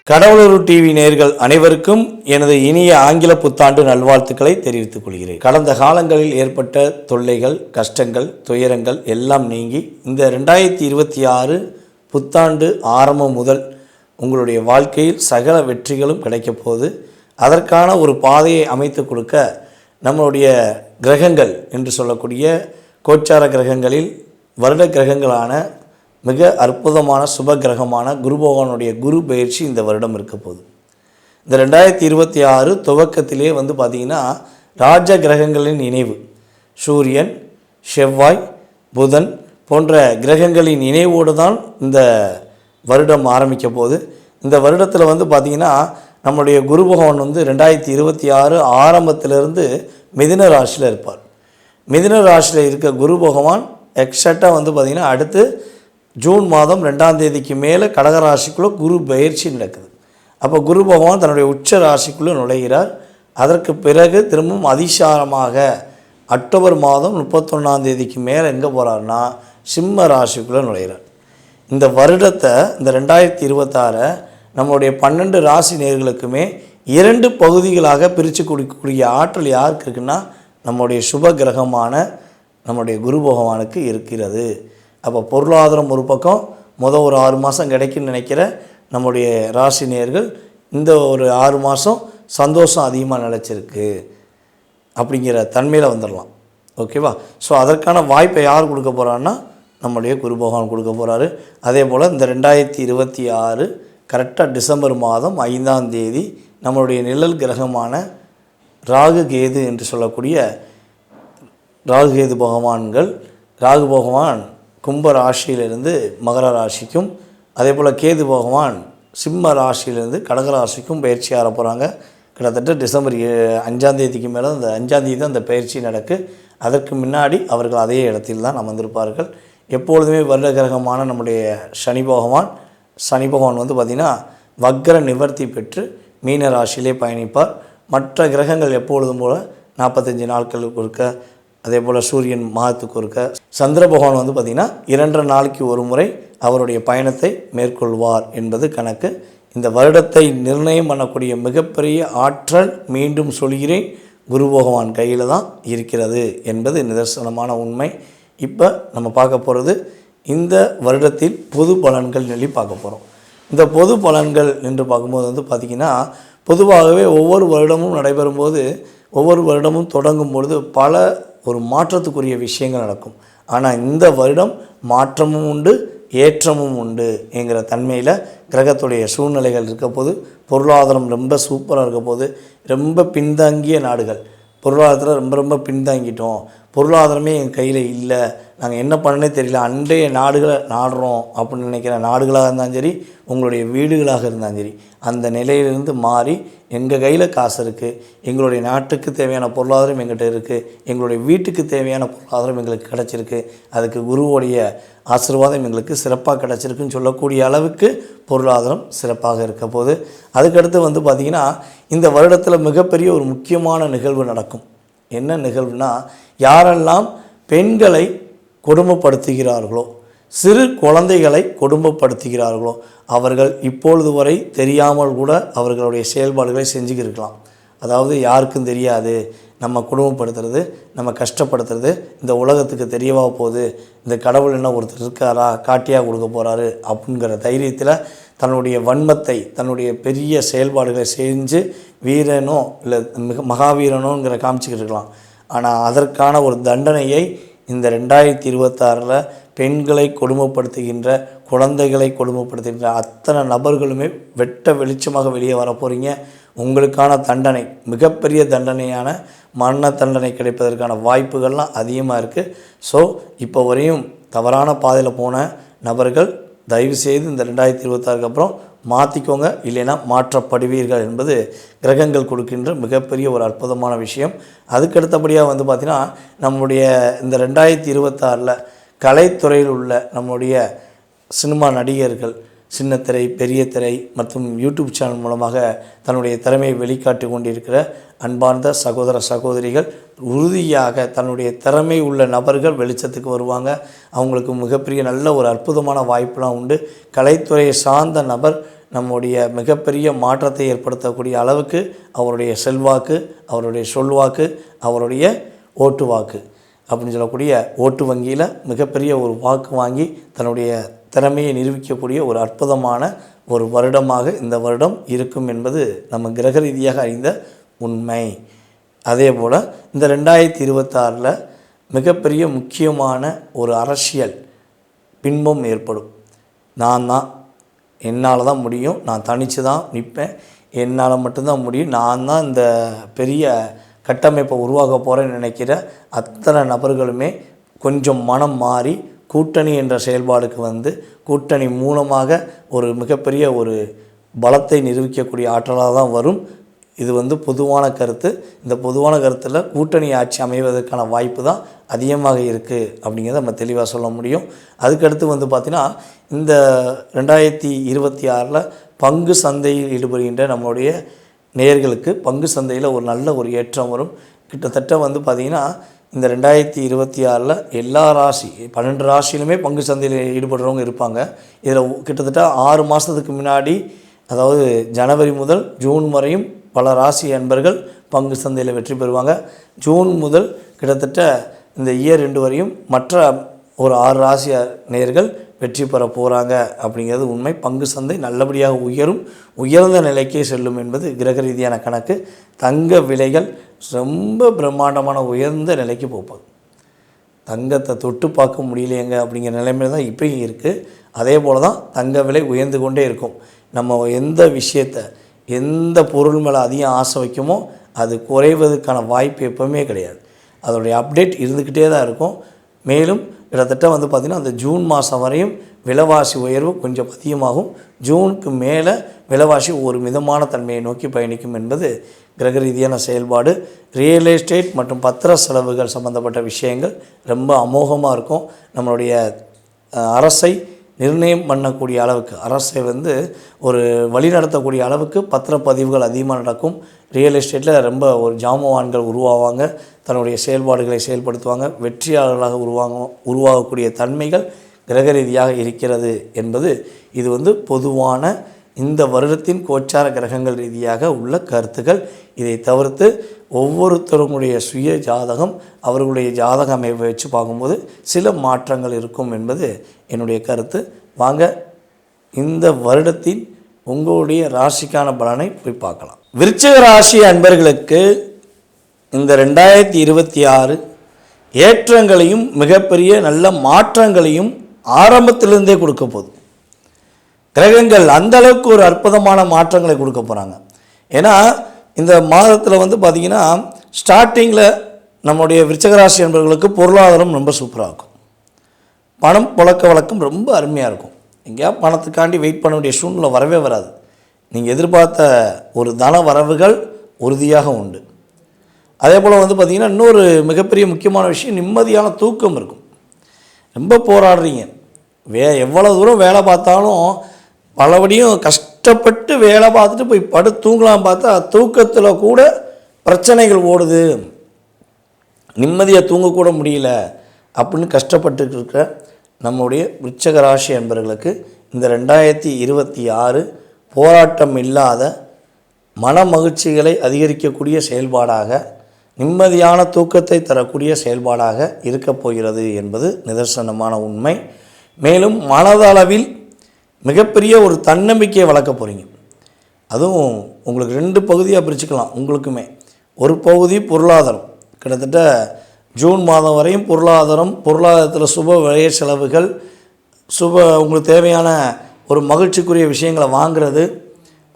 கடவுளூர் TV நேயர்கள் அனைவருக்கும் எனது இனிய ஆங்கில புத்தாண்டு நல்வாழ்த்துக்களை தெரிவித்துக் கொள்கிறேன். கடந்த காலங்களில் ஏற்பட்ட தொல்லைகள், கஷ்டங்கள், துயரங்கள் எல்லாம் நீங்கி இந்த 2026 புத்தாண்டு ஆரம்பம் முதல் உங்களுடைய வாழ்க்கையில் சகல வெற்றிகளும் கிடைக்கப் போகுது. அதற்கான ஒரு பாதையை அமைத்து கொடுக்க நம்மளுடைய கிரகங்கள் என்று சொல்லக்கூடிய கோச்சார கிரகங்களில் வருட கிரகங்களான மிக அற்புதமான சுப கிரகமான குரு பகவானுடைய குரு பயிற்சி இந்த வருடம் இருக்க போகுது. இந்த 2026 துவக்கத்திலே பார்த்திங்கன்னா ராஜ கிரகங்களின் இணைவு, சூரியன், செவ்வாய், புதன் போன்ற கிரகங்களின் இணைவோடு தான் இந்த வருடம் ஆரம்பிக்க போகுது. இந்த வருடத்தில் பார்த்திங்கன்னா நம்முடைய குரு பகவான் 2026 ஆரம்பத்திலிருந்து மிதுன ராசியில் இருப்பார். மிதுன ராசியில் இருக்க குரு பகவான் எக்ஸாக்டாக பார்த்திங்கன்னா அடுத்து ஜூன் மாதம் 2ஆம் தேதிக்கு மேலே கடகராசிக்குள்ளே குரு பயிற்சி நடக்குது. அப்போ குரு பகவான் தன்னுடைய உச்ச ராசிக்குள்ளே நுழைகிறார். அதற்கு பிறகு திரும்பவும் அதிசாரமாக அக்டோபர் மாதம் 31ஆம் தேதிக்கு மேலே எங்கே போகிறார்னா சிம்ம ராசிக்குள்ளே நுழைகிறார். இந்த வருடத்தை இந்த 2026 நம்மளுடைய 12 ராசி நேயர்களுக்குமே 2 பகுதிகளாக பிரித்து கொடுக்கக்கூடிய ஆற்றல் யாருக்கு இருக்குன்னா நம்முடைய சுப கிரகமான நம்முடைய குரு பகவானுக்கு இருக்கிறது. அப்போ பொருளாதாரம் ஒரு பக்கம் ஒரு 6 மாதம் கிடைக்குன்னு நினைக்கிற நம்முடைய ராசி நேயர்கள் இந்த ஒரு 6 மாதம் சந்தோஷம் அதிகமாக நிலச்சிருக்கு அப்படிங்கிற தன்மையில் வந்துடலாம். ஓகேவா? ஸோ அதற்கான வாய்ப்பை யார் கொடுக்க போகிறான்னா நம்முடைய குரு பகவான் கொடுக்க போகிறாரு. அதே போல் இந்த 2026 கரெக்டாக டிசம்பர் மாதம் 5ஆம் தேதி நம்மளுடைய நிழல் கிரகமான ராகு கேது என்று சொல்லக்கூடிய ராகு கேது பகவான்கள், ராகு பகவான் கும்ப ராசியிலிருந்து மகர ராசிக்கும், அதே போல் கேது பகவான் சிம்ம ராசியிலிருந்து கடக ராசிக்கும் பயிற்சி ஆர போகிறாங்க. கிட்டத்தட்ட டிசம்பர் 5ஆம் தேதிக்கு மேலே அந்த 5ஆம் தேதி தான் அந்த பயிற்சி நடக்கு. அதற்கு முன்னாடி அவர்கள் அதே இடத்தில் தான் அமர்ந்திருப்பார்கள். எப்பொழுதுமே வருட கிரகமான நம்முடைய சனி பகவான் பார்த்திங்கன்னா வக்ர நிவர்த்தி பெற்று மீன ராசியிலே பயணிப்பார். மற்ற கிரகங்கள் எப்பொழுதும் போல் 45 நாட்களுக்கு ஒருக்க, அதே போல் சூரியன் மாதத்துக்கு ஒருக்க, சந்திர பகவான் பார்த்திங்கன்னா 2.5 நாளைக்கு ஒரு முறை அவருடைய பயணத்தை மேற்கொள்வார் என்பது கணக்கு. இந்த வருடத்தை நிர்ணயம் பண்ணக்கூடிய மிகப்பெரிய ஆற்றல், மீண்டும் சொல்கிறேன், குரு பகவான் கையில் தான் இருக்கிறது என்பது நிதர்சனமான உண்மை. இப்போ நம்ம பார்க்க போகிறது இந்த வருடத்தில் பொது பலன்கள் சொல்லி பார்க்க போகிறோம். இந்த பொது பலன்கள் என்று பார்க்கும்போது பார்த்திங்கன்னா பொதுவாகவே ஒவ்வொரு வருடமும் நடைபெறும்போது, ஒவ்வொரு வருடமும் தொடங்கும் பொழுது பல ஒரு மாற்றத்துக்குரிய விஷயங்கள் நடக்கும். ஆனால் இந்த வருடம் மாற்றமும் உண்டு, ஏற்றமும் உண்டு என்கிற தன்மையில் கிரகத்துடைய சூழ்நிலைகள் இருக்க போது, பொருளாதாரம் ரொம்ப சூப்பராக இருக்க போது, ரொம்ப பின்தங்கிய நாடுகள் பொருளாதாரத்தில் ரொம்ப பின்தங்கிட்டோம், பொருளாதாரமே என் கையில் இல்லை, நாங்கள் என்ன பண்ணனே தெரியல, அன்றைய நாடுகளை நாடுறோம் அப்படின்னு நினைக்கிற நாடுகளாக இருந்தாலும் சரி, உங்களுடைய வீடுகளாக இருந்தாலும் சரி, அந்த நிலையிலிருந்து மாறி எங்கள் கையில் காசு இருக்குது, எங்களுடைய நாட்டுக்கு தேவையான பொருளாதாரம் எங்கிட்ட இருக்குது, எங்களுடைய வீட்டுக்கு தேவையான பொருளாதாரம் எங்களுக்கு கிடச்சிருக்கு, அதுக்கு குருவோடைய ஆசீர்வாதம் எங்களுக்கு சிறப்பாக கிடச்சிருக்குன்னு சொல்லக்கூடிய அளவுக்கு பொருளாதாரம் சிறப்பாக இருக்க போது. அதுக்கடுத்து பார்த்திங்கன்னா இந்த வருடத்தில் மிகப்பெரிய ஒரு முக்கியமான நிகழ்வு நடக்கும். என்ன நிகழ்வுனா, யாரெல்லாம் பெண்களை கொடுமைப்படுத்துகிறார்களோ, சிறு குழந்தைகளை கொடுமைப்படுத்துகிறார்களோ, அவர்கள் இப்பொழுது வரை தெரியாமல் கூட அவர்களுடைய செயல்பாடுகளை செஞ்சுக்கிருக்கலாம். அதாவது யாருக்கும் தெரியாது, நம்ம குடும்பப்படுத்துறது, நம்ம கஷ்டப்படுத்துறது இந்த உலகத்துக்கு தெரியவா போகுது, இந்த கடவுள் என்ன ஒருத்தர் இருக்காரா, காட்டியாக கொடுக்க போகிறாரு அப்படிங்கிற தைரியத்தில் தன்னுடைய வன்மத்தை, தன்னுடைய பெரிய செயல்பாடுகளை செஞ்சு வீரனோ இல்லை மகாவீரனோங்கிற காமிச்சிக்கிட்டு இருக்கலாம். ஆனால் அதற்கான ஒரு தண்டனையை இந்த 2026 பெண்களை கொடுமைப்படுத்துகின்ற, குழந்தைகளை கொடுமைப்படுத்துகின்ற அத்தனை நபர்களுமே வெட்ட வெளிச்சமாக வெளியே வர போகிறீங்க. உங்களுக்கான தண்டனை, மிகப்பெரிய தண்டனையான மரண தண்டனை கிடைப்பதற்கான வாய்ப்புகள்லாம் அதிகமாக இருக்குது. ஸோ இப்போ வரையும் தவறான பாதையில் போன நபர்கள் தயவுசெய்து இந்த 2026 அப்புறம் மாற்றிக்கோங்க, இல்லைன்னா மாற்றப்படுவீர்கள் என்பது கிரகங்கள் கொடுக்கின்ற மிகப்பெரிய ஒரு அற்புதமான விஷயம். அதுக்கடுத்தபடியாக பார்த்திங்கன்னா நம்முடைய இந்த 2026 கலைத்துறையில் உள்ள நம்முடைய சினிமா நடிகர்கள், சின்னத்திரை, பெரிய திரை மற்றும் யூடியூப் சேனல் மூலமாக தன்னுடைய திறமையை வெளிக்காட்டி கொண்டிருக்கிற அன்பார்ந்த சகோதர சகோதரிகள், உறுதியாக தன்னுடைய திறமை உள்ள நபர்கள் வெளிச்சத்துக்கு வருவாங்க. அவங்களுக்கு மிகப்பெரிய நல்ல ஒரு அற்புதமான வாய்ப்புலாம் உண்டு. கலைத்துறையை சார்ந்த நபர் நம்முடைய மிகப்பெரிய மாற்றத்தை ஏற்படுத்தக்கூடிய அளவுக்கு அவருடைய செல்வாக்கு, அவருடைய சொல்வாக்கு, அவருடைய ஓட்டு வாக்கு அப்படின்னு சொல்லக்கூடிய ஓட்டு வங்கியில் மிகப்பெரிய ஒரு வாக்கு வாங்கி தன்னுடைய திறமையை நிரூபிக்கக்கூடிய ஒரு அற்புதமான ஒரு வருடமாக இந்த வருடம் இருக்கும் என்பது நம்ம கிரக ரீதியாக அறிந்த உண்மை. அதே போல் இந்த 2026 மிகப்பெரிய முக்கியமான ஒரு அரசியல் பின்பம் ஏற்படும். நான் தான், என்னால் தான் முடியும், நான் தனித்து தான் நிற்பேன், என்னால் மட்டும்தான் முடியும், நான் தான் இந்த பெரிய கட்டமைப்பை உருவாக்க போகிறேன்னு நினைக்கிற அத்தனை நபர்களுமே கொஞ்சம் மனம் மாறி கூட்டணி என்ற செயல்பாடுக்கு வந்து கூட்டணி மூலமாக ஒரு மிகப்பெரிய ஒரு பலத்தை நிரூபிக்கக்கூடிய ஆற்றலாக தான் வரும். இது வந்து பொதுவான கருத்து. இந்த பொதுவான கருத்தில் கூட்டணி ஆட்சி அமைவதற்கான வாய்ப்பு தான் அதிகமாக இருக்குது அப்படிங்கிறத நம்ம தெளிவாக சொல்ல முடியும். அதுக்கடுத்து வந்து பார்த்திங்கன்னா இந்த 2026 பங்கு சந்தையில் ஈடுபடுகின்ற நம்மளுடைய நேயர்களுக்கு பங்கு சந்தையில் ஒரு நல்ல ஒரு ஏற்றம் வரும். கிட்டத்தட்ட வந்து பார்த்திங்கன்னா இந்த 2026 எல்லா ராசி 12 ராசியிலுமே பங்கு சந்தையில் ஈடுபடுறவங்க இருப்பாங்க. இதில் கிட்டத்தட்ட 6 மாதத்துக்கு முன்னாடி, அதாவது ஜனவரி முதல் ஜூன் வரையும் பல ராசி அன்பர்கள் பங்கு சந்தையில் வெற்றி பெறுவாங்க. ஜூன் முதல் கிட்டத்தட்ட இந்த இயர் 2 வரையும் மற்ற ஒரு 6 ராசி நேயர்கள் வெற்றி பெற போகிறாங்க அப்படிங்கிறது உண்மை. பங்கு சந்தை நல்லபடியாக உயர்ந்த நிலைக்கே செல்லும் என்பது கிரக ரீதியான கணக்கு. தங்க விலைகள் ரொம்ப பிரம்மாண்டமான உயர்ந்த நிலைக்கு போப்பாங்க. தங்கத்தை தொட்டு பார்க்க முடியலையங்க அப்படிங்கிற நிலைமையில் தான் இப்போயும் இருக்குது. அதே போல் தான் தங்க விலை உயர்ந்து கொண்டே இருக்கும். நம்ம எந்த விஷயத்தை எந்த பொருள் மேலே அதிகம் ஆசை வைக்குமோ அது குறைவதற்கான வாய்ப்பு எப்போவுமே கிடையாது. அதோடைய அப்டேட் இருந்துக்கிட்டே தான் இருக்கும். மேலும் கிட்டத்தட்ட வந்து பார்த்திங்கன்னா அந்த ஜூன் மாதம் வரையும் விலைவாசி உயர்வு கொஞ்சம் அதிகமாகும். ஜூனுக்கு மேலே விலைவாசி ஒரு மிதமான தன்மையை நோக்கி பயணிக்கும் என்பது கிரக ரீதியான செயல்பாடு. ரியல் எஸ்டேட் மற்றும் பத்திர செலவுகள் சம்மந்தப்பட்ட விஷயங்கள் ரொம்ப அமோகமாக இருக்கும். நம்மளுடைய அரசை நிர்ணயம் பண்ணக்கூடிய அளவுக்கு, அரசை வந்து ஒரு வழி நடத்தக்கூடிய அளவுக்கு பத்திரப்பதிவுகள் அதிகமாக நடக்கும். ரியல் எஸ்டேட்டில் ரொம்ப ஒரு ஜாமவான்கள் உருவாவாங்க, தன்னுடைய செயல்பாடுகளை செயல்படுத்துவாங்க, வெற்றியாளர்களாக உருவாகக்கூடிய தன்மைகள் கிரக ரீதியாக இருக்கிறது என்பது இது வந்து பொதுவான இந்த வருடத்தின் கோச்சார கிரகங்கள் ரீதியாக உள்ள கருத்துக்கள். இதை தவிர்த்து ஒவ்வொருத்தருடைய சுய ஜாதகம், அவர்களுடைய ஜாதக அமைப்பை வச்சு பார்க்கும்போது சில மாற்றங்கள் இருக்கும் என்பது என்னுடைய கருத்து. வாங்க இந்த வருடத்தின் உங்களுடைய ராசிக்கான பலனை போய் பார்க்கலாம். விருச்சிக ராசி அன்பர்களுக்கு இந்த 2026 ஏற்றங்களையும் மிகப்பெரிய நல்ல மாற்றங்களையும் ஆரம்பத்திலிருந்தே கொடுக்க போகுது. கிரகங்கள் அந்த அளவுக்கு ஒரு அற்புதமான மாற்றங்களை கொடுக்க போகிறாங்க. ஏன்னா இந்த மாதத்தில் வந்து பார்த்திங்கன்னா ஸ்டார்டிங்கில் நம்முடைய விருச்சிகராசி என்பவர்களுக்கு பொருளாதாரம் ரொம்ப சூப்பராக இருக்கும். பணம் புழக்க வழக்கம் ரொம்ப அருமையாக இருக்கும். எங்கேயா பணத்துக்காண்டி வெயிட் பண்ண வேண்டிய சூழ்நிலை வரவே வராது. நீங்கள் எதிர்பார்த்த ஒரு தன வரவுகள் உறுதியாக உண்டு. அதே போல் வந்து பார்த்திங்கன்னா இன்னொரு மிகப்பெரிய முக்கியமான விஷயம், நிம்மதியான தூக்கம் இருக்கும். ரொம்ப போராடுறீங்க, எவ்வளோ தூரம் வேலை பார்த்தாலும் பலபடியும் கஷ்டப்பட்டு வேலை பார்த்துட்டு போய் தூங்கலாம் பார்த்தா தூக்கத்தில் கூட பிரச்சனைகள் ஓடுது, நிம்மதியாக தூங்கக்கூட முடியல அப்படின்னு கஷ்டப்பட்டு இருக்கிற நம்முடைய விருச்சிக ராசி என்பவர்களுக்கு இந்த 2026 போராட்டம் இல்லாத மன மகிழ்ச்சிகளை அதிகரிக்கக்கூடிய செயல்பாடாக, நிம்மதியான தூக்கத்தை தரக்கூடிய செயல்பாடாக இருக்கப் போகிறது என்பது நிதர்சனமான உண்மை. மேலும் மனதளவில் மிகப்பெரிய ஒரு தன்னம்பிக்கையை வளர்க்க போகிறீங்க. அதுவும் உங்களுக்கு 2 பகுதியாக பிரிச்சுக்கலாம். உங்களுக்குமே ஒரு பகுதி பொருளாதாரம், கிட்டத்தட்ட ஜூன் மாதம் வரையும் பொருளாதாரத்தில் சுப விரைய செலவுகள், உங்களுக்கு தேவையான ஒரு மகிழ்ச்சிக்குரிய விஷயங்களை வாங்கிறது,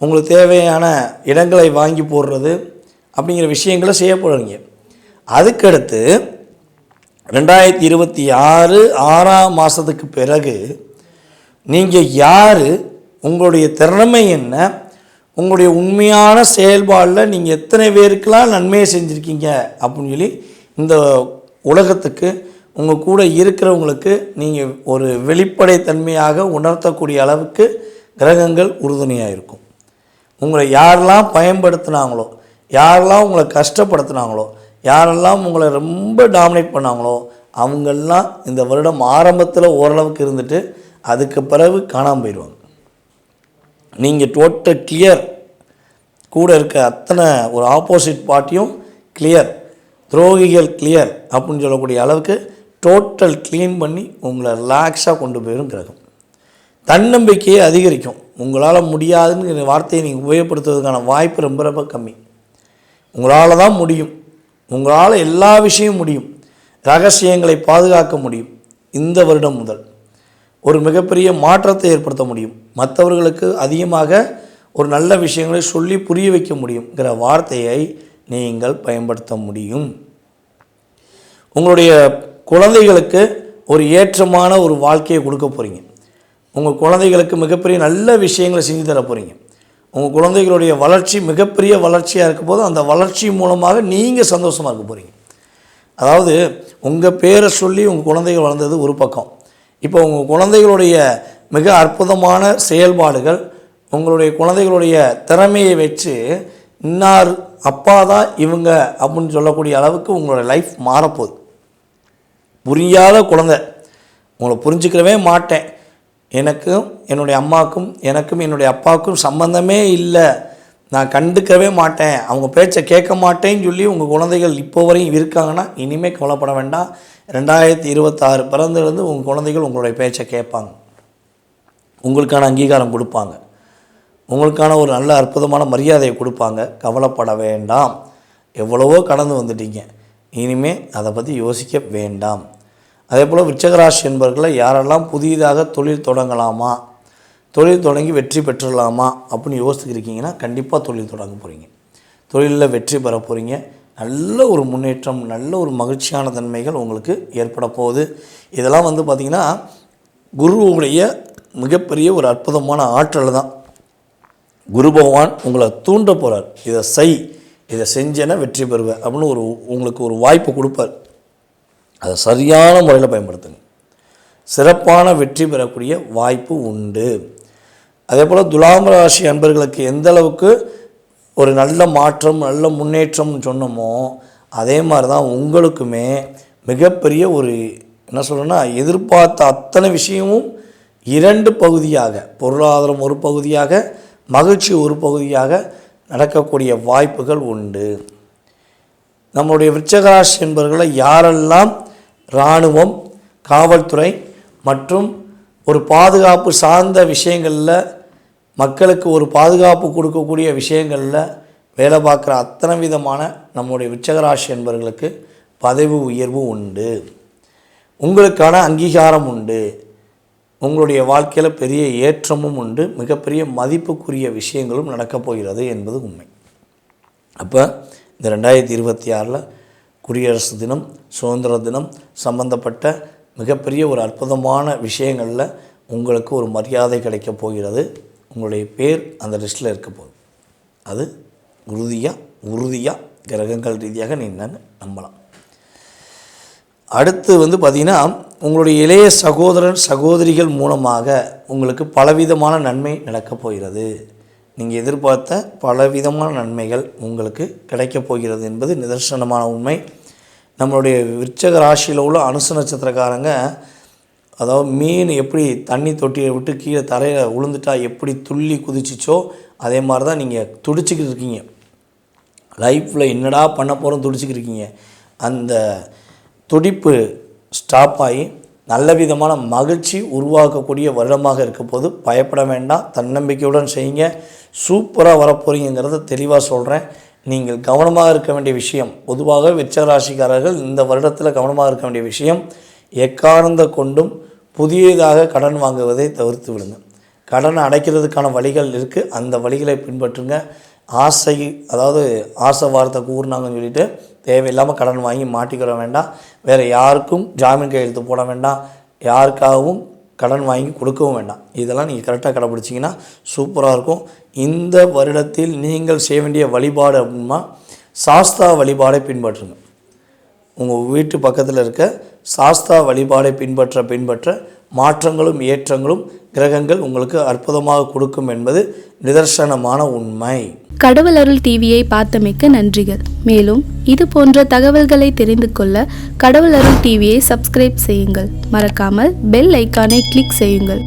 உங்களுக்கு தேவையான இடங்களை வாங்கி போடுறது அப்படிங்கிற விஷயங்களை செய்ய போகிறீங்க. அதுக்கடுத்து 2026 6ஆம் மாதத்துக்கு பிறகு நீங்கள் யார், உங்களுடைய திறமை என்ன, உங்களுடைய உண்மையான செயல்பாடில் நீங்கள் எத்தனை பேருக்கெல்லாம் நன்மையை செஞ்சுருக்கீங்க அப்படின்னு சொல்லி இந்த உலகத்துக்கு உங்கள் கூட இருக்கிறவங்களுக்கு நீங்கள் ஒரு வெளிப்படைத்தன்மையாக உணர்த்தக்கூடிய அளவுக்கு கிரகங்கள் உறுதுணையாக இருக்கும். உங்களை யாரெல்லாம் பயன்படுத்தினாங்களோ, யாரெல்லாம் உங்களை கஷ்டப்படுத்தினாங்களோ, யாரெல்லாம் உங்களை ரொம்ப டாமினேட் பண்ணாங்களோ அவங்கெல்லாம் இந்த வருடம் ஆரம்பத்தில் ஓரளவுக்கு இருந்துட்டு அதுக்கு பிறகு காணாமல் போயிடுவாங்க. நீங்கள் டோட்டல் கிளியர், கூட இருக்க அத்தனை ஒரு ஆப்போசிட் பார்ட்டியும் கிளியர், துரோகிகள் கிளியர் அப்படின்னு சொல்லக்கூடிய அளவுக்கு டோட்டல் க்ளீன் பண்ணி உங்களை ரிலாக்ஸாக கொண்டு போயிடும் கிரகம். தன்னம்பிக்கையை அதிகரிக்கும். உங்களால் முடியாதுன்னு வார்த்தையை நீங்கள் உபயோகப்படுத்துவதற்கான வாய்ப்பு ரொம்ப ரொம்ப கம்மி. உங்களால் தான் முடியும், உங்களால் எல்லா விஷயமும் முடியும், ரகசியங்களை பாதுகாக்க முடியும். இந்த வருடம் முதல் ஒரு மிகப்பெரிய மாற்றத்தை ஏற்படுத்த முடியும். மற்றவர்களுக்கு அதிகமாக ஒரு நல்ல விஷயங்களை சொல்லி புரிய வைக்க முடியுங்கிற வார்த்தையை நீங்கள் பயன்படுத்த முடியும். உங்களுடைய குழந்தைகளுக்கு ஒரு ஏற்றமான ஒரு வாழ்க்கையை கொடுக்க போகிறீங்க. உங்கள் குழந்தைகளுக்கு மிகப்பெரிய நல்ல விஷயங்களை செஞ்சு தர போகிறீங்க. உங்கள் குழந்தைகளுடைய வளர்ச்சி மிகப்பெரிய வளர்ச்சியாக இருக்கும் போது அந்த வளர்ச்சி மூலமாக நீங்கள் சந்தோஷமாக இருக்க போகிறீங்க. அதாவது உங்கள் பேரை சொல்லி உங்கள் குழந்தைகள் வளர்ந்தது ஒரு பக்கம். இப்போ உங்கள் குழந்தைகளுடைய மிக அற்புதமான செயல்பாடுகள், உங்களுடைய குழந்தைகளுடைய திறமையை வச்சு இன்னார் அப்பா தான் இவங்க அப்படின்னு சொல்லக்கூடிய அளவுக்கு உங்களோட லைஃப் மாறப்போகுது. புரியாத குழந்தை, உங்களை புரிஞ்சுக்கிறவே மாட்டேன், எனக்கும் என்னுடைய அம்மாவுக்கும் எனக்கும் என்னுடைய அப்பாவுக்கும் சம்பந்தமே இல்லை, நான் கண்டுக்கவே மாட்டேன், அவங்க பேச்சை கேட்க மாட்டேன்னு சொல்லி உங்கள் குழந்தைகள் இப்போ வரையும் இருக்காங்கன்னா இனிமேல் கவலைப்பட வேண்டாம். 2026 பிறந்திலிருந்து உங்கள் குழந்தைகள் உங்களுடைய பேச்சை கேட்பாங்க, உங்களுக்கான அங்கீகாரம் கொடுப்பாங்க, உங்களுக்கான ஒரு நல்ல அற்புதமான மரியாதையை கொடுப்பாங்க. கவலைப்பட வேண்டாம். எவ்வளவோ கடந்து வந்துட்டீங்க, இனிமேல் அதை பற்றி யோசிக்க வேண்டாம். அதே போல் விருச்சிகராசி என்பவர்களை யாரெல்லாம் புதிதாக தொழில் தொடங்கலாமா, தொழில் தொடங்கி வெற்றி பெற்றுடலாமா அப்படின்னு யோசிச்சுருக்கீங்கன்னா கண்டிப்பாக தொழில் தொடங்க போகிறீங்க. தொழிலில் வெற்றி பெற போகிறீங்க. நல்ல ஒரு முன்னேற்றம், நல்ல ஒரு மகிழ்ச்சியான தன்மைகள் உங்களுக்கு ஏற்பட போகுது. இதெல்லாம் பார்த்திங்கன்னா குருவுடைய மிகப்பெரிய ஒரு அற்புதமான ஆற்றல் தான். குரு பகவான் உங்களை தூண்ட போகிறார், இதை செய், இதை செஞ்சேன்னா வெற்றி பெறுவேன் அப்படின்னு உங்களுக்கு ஒரு வாய்ப்பு கொடுப்பார். அதை சரியான முறையில் பயன்படுத்துங்க, சிறப்பான வெற்றி பெறக்கூடிய வாய்ப்பு உண்டு. அதே போல் துலாம் ராசி அன்பர்களுக்கு எந்த அளவுக்கு ஒரு நல்ல மாற்றம், நல்ல முன்னேற்றம்னு சொன்னோமோ அதே மாதிரி தான் உங்களுக்குமே மிகப்பெரிய ஒரு என்ன சொல்கிறேன்னா, எதிர்பார்த்த அத்தனை விஷயமும் 2 பகுதியாக, பொருளாதாரம் ஒரு பகுதியாக, மகிழ்ச்சி ஒரு பகுதியாக நடக்கக்கூடிய வாய்ப்புகள் உண்டு. நம்முடைய விருச்சிகராசி என்பவர்களை யாரெல்லாம் இராணுவம், காவல்துறை மற்றும் ஒரு பாதுகாப்பு சார்ந்த விஷயங்களில், மக்களுக்கு ஒரு பாதுகாப்பு கொடுக்கக்கூடிய விஷயங்களில் வேலை பார்க்குற அத்தனை விதமான நம்முடைய விருச்சிகராசி என்பவர்களுக்கு பதவி உயர்வு உண்டு, உங்களுக்கான அங்கீகாரம் உண்டு, உங்களுடைய வாழ்க்கையில் பெரிய ஏற்றமும் உண்டு, மிகப்பெரிய மதிப்புக்குரிய விஷயங்களும் நடக்கப் போகிறது என்பது உண்மை. அப்போ இந்த 2026 குடியரசு தினம், சுதந்திர தினம் சம்பந்தப்பட்ட மிகப்பெரிய ஒரு அற்புதமான விஷயங்களில் உங்களுக்கு ஒரு மரியாதை கிடைக்கப் போகிறது. உங்களுடைய பேர் அந்த லிஸ்ட்டில் இருக்க போகுது. அது உறுதியாக கிரகங்கள் ரீதியாக நீங்கள் நம்பலாம். அடுத்து பார்த்திங்கன்னா, உங்களுடைய இளைய சகோதரன் சகோதரிகள் மூலமாக உங்களுக்கு பலவிதமான நன்மை நடக்கப் போகிறது. நீங்கள் எதிர்பார்த்த பலவிதமான நன்மைகள் உங்களுக்கு கிடைக்கப் போகிறது என்பது நிதர்சனமான உண்மை. நம்மளுடைய விருச்சிக ராசியில் உள்ள அனுச நட்சத்திரக்காரங்க, அதாவது மீன் எப்படி தண்ணி தொட்டியை விட்டு கீழே தரையில் விழுந்துட்டா எப்படி துள்ளி குதிச்சிச்சோ அதே மாதிரி தான் நீங்கள் துடிச்சிக்கிட்டு இருக்கீங்க. லைஃப்பில் என்னடா பண்ண போகிறோம் துடிச்சிக்கிட்டு இருக்கீங்க. அந்த துடிப்பு ஸ்டாப் ஆகி நல்ல விதமான மகிழ்ச்சி உருவாக்கக்கூடிய வருடமாக இருக்க போது பயப்பட வேண்டாம், தன்னம்பிக்கையுடன் செய்யுங்க. சூப்பராக வரப்போகிறீங்கிறத தெளிவாக சொல்கிறேன். நீங்கள் கவனமாக இருக்க வேண்டிய விஷயம், பொதுவாக விருச்சிக ராசிக்காரர்கள் இந்த வருடத்தில் கவனமாக இருக்க வேண்டிய விஷயம், எக்காரணத்தை கொண்டும் புதியதாக கடன் வாங்குவதை தவிர்த்து விடுங்க. கடனை அடைக்கிறதுக்கான வழிகள் இருக்குது, அந்த வழிகளை பின்பற்றுங்க. ஆசை வார்த்தை கூறினாங்கன்னு சொல்லிட்டு தேவையில்லாமல் கடன் வாங்கி மாட்டிக்கிற வேண்டாம். வேறு யாருக்கும் ஜாமீன் கையெழுத்து போட வேண்டாம், யாருக்காகவும் கடன் வாங்கி கொடுக்கவும் வேண்டாம். இதெல்லாம் நீங்கள் கரெக்டாக கடைப்பிடிச்சிங்கன்னா சூப்பராக இருக்கும். இந்த வருடத்தில் நீங்கள் செய்ய வேண்டிய வழிபாடு அப்படின்னா சாஸ்தா வழிபாடை பின்பற்றுங்க. உங்கள் வீட்டு பக்கத்தில் இருக்க சாஸ்தா வழிபாடை பின்பற்ற மாற்றங்களும் ஏற்றங்களும் கிரகங்கள் உங்களுக்கு அற்புதமாக கொடுக்கும் என்பது நிதர்சனமான உண்மை. கடவுள் அருள் டிவியை பார்த்தமைக்கு நன்றிகள். மேலும் இது போன்ற தகவல்களை தெரிந்து கொள்ள கடவுள் அருள் டிவியை சப்ஸ்கிரைப் செய்யுங்கள். மறக்காமல் பெல் ஐக்கானை கிளிக் செய்யுங்கள்.